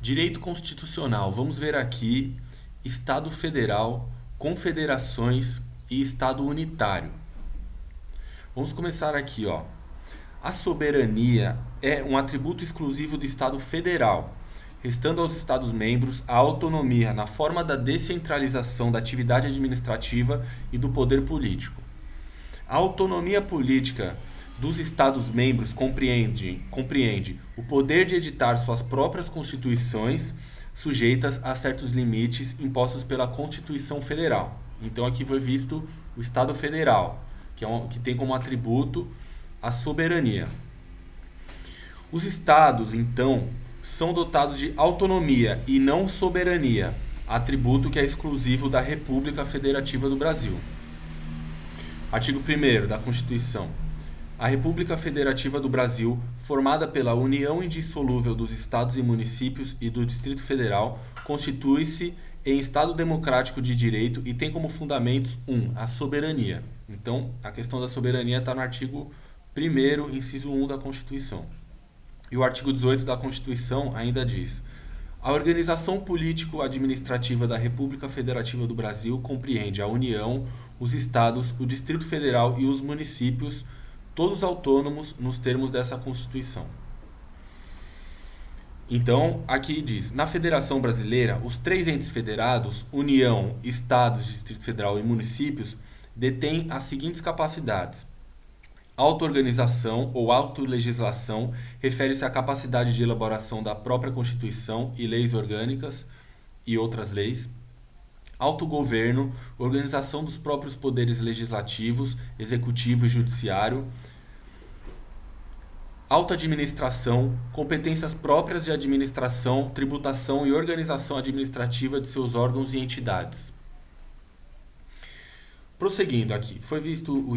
Direito constitucional. Vamos ver aqui Estado Federal, confederações e Estado unitário. Vamos começar aqui, ó. A soberania é um atributo exclusivo do Estado Federal, restando aos Estados-membros a autonomia na forma da descentralização da atividade administrativa e do poder político. A autonomia política dos Estados-membros compreende o poder de editar suas próprias constituições, sujeitas a certos limites impostos pela Constituição Federal. Então aqui foi visto o Estado Federal, que tem como atributo a soberania. Os estados, então, são dotados de autonomia e não soberania, atributo que é exclusivo da República Federativa do Brasil. Artigo 1º da Constituição. A República Federativa do Brasil, formada pela união indissolúvel dos estados e municípios e do Distrito Federal, constitui-se em Estado democrático de direito e tem como fundamentos 1. A soberania. Então, a questão da soberania está no artigo 1º, inciso 1 da Constituição. E o artigo 18 da Constituição ainda diz: a organização político-administrativa da República Federativa do Brasil compreende a União, os Estados, o Distrito Federal e os municípios, todos autônomos nos termos dessa Constituição. Então, aqui diz: na Federação Brasileira, os 3 entes federados, União, Estados, Distrito Federal e municípios, detêm as seguintes capacidades. Auto-organização ou autolegislação refere-se à capacidade de elaboração da própria Constituição e leis orgânicas e outras leis. Autogoverno, organização dos próprios poderes legislativos, executivo e judiciário. Auto-administração, competências próprias de administração, tributação e organização administrativa de seus órgãos e entidades. Prosseguindo aqui, foi visto o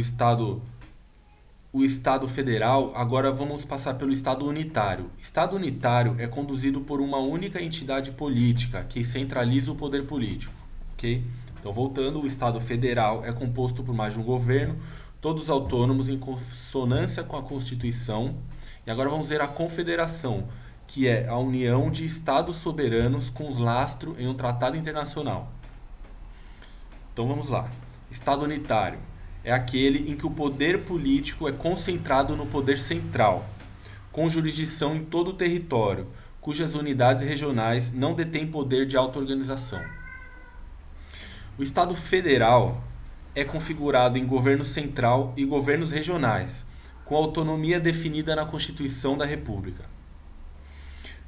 Estado Federal, agora vamos passar pelo Estado Unitário. Estado Unitário é conduzido por uma única entidade política que centraliza o poder político. Ok? Então, voltando, o Estado Federal é composto por mais de um governo, todos autônomos em consonância com a Constituição. E agora vamos ver a Confederação, que é a união de Estados soberanos com lastro em um tratado internacional. Então vamos lá. Estado Unitário é aquele em que o poder político é concentrado no poder central, com jurisdição em todo o território, cujas unidades regionais não detêm poder de auto-organização. O Estado Federal é configurado em governo central e governos regionais, com autonomia definida na Constituição da República.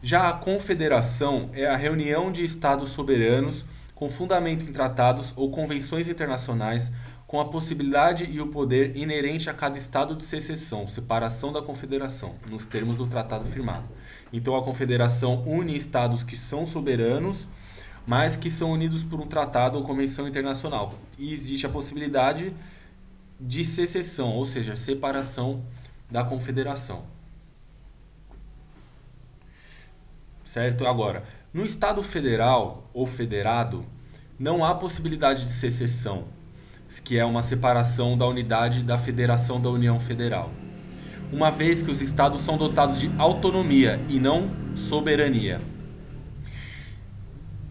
Já a Confederação é a reunião de Estados soberanos com fundamento em tratados ou convenções internacionais, com a possibilidade e o poder inerente a cada estado de secessão, separação da confederação, nos termos do tratado firmado. Então a confederação une estados que são soberanos, mas que são unidos por um tratado ou convenção internacional. E existe a possibilidade de secessão, ou seja, separação da confederação. Certo? Agora, no Estado federal ou federado, não há possibilidade de secessão, que é uma separação da unidade da federação da União Federal, uma vez que os estados são dotados de autonomia e não soberania.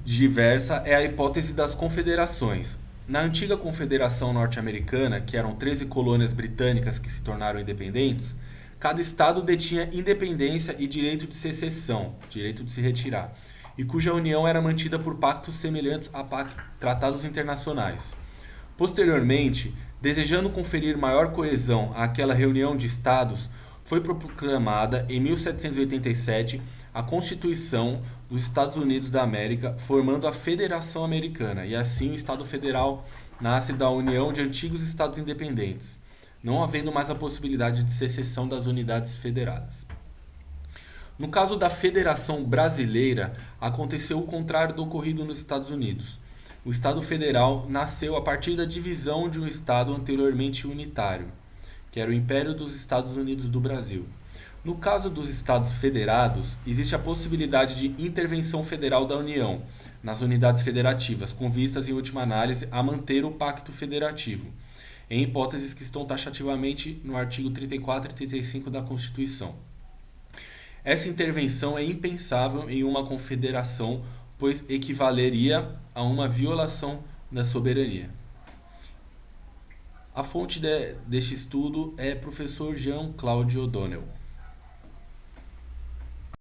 Diversa é a hipótese das confederações. Na antiga Confederação Norte-Americana, que eram 13 colônias britânicas que se tornaram independentes, cada estado detinha independência e direito de secessão, direito de se retirar, e cuja união era mantida por pactos semelhantes a tratados internacionais. Posteriormente, desejando conferir maior coesão àquela reunião de estados, foi proclamada em 1787 a Constituição dos Estados Unidos da América, formando a Federação Americana, e assim o Estado Federal nasce da união de antigos estados independentes, não havendo mais a possibilidade de secessão das unidades federadas. No caso da Federação Brasileira, aconteceu o contrário do ocorrido nos Estados Unidos. O Estado Federal nasceu a partir da divisão de um Estado anteriormente unitário, que era o Império dos Estados Unidos do Brasil. No caso dos Estados Federados, existe a possibilidade de intervenção federal da União nas unidades federativas, com vistas, em última análise, a manter o Pacto Federativo, em hipóteses que estão taxativamente no artigo 34 e 35 da Constituição. Essa intervenção é impensável em uma confederação, pois equivaleria a uma violação da soberania. A fonte deste estudo é professor Jean Claude O'Donnell.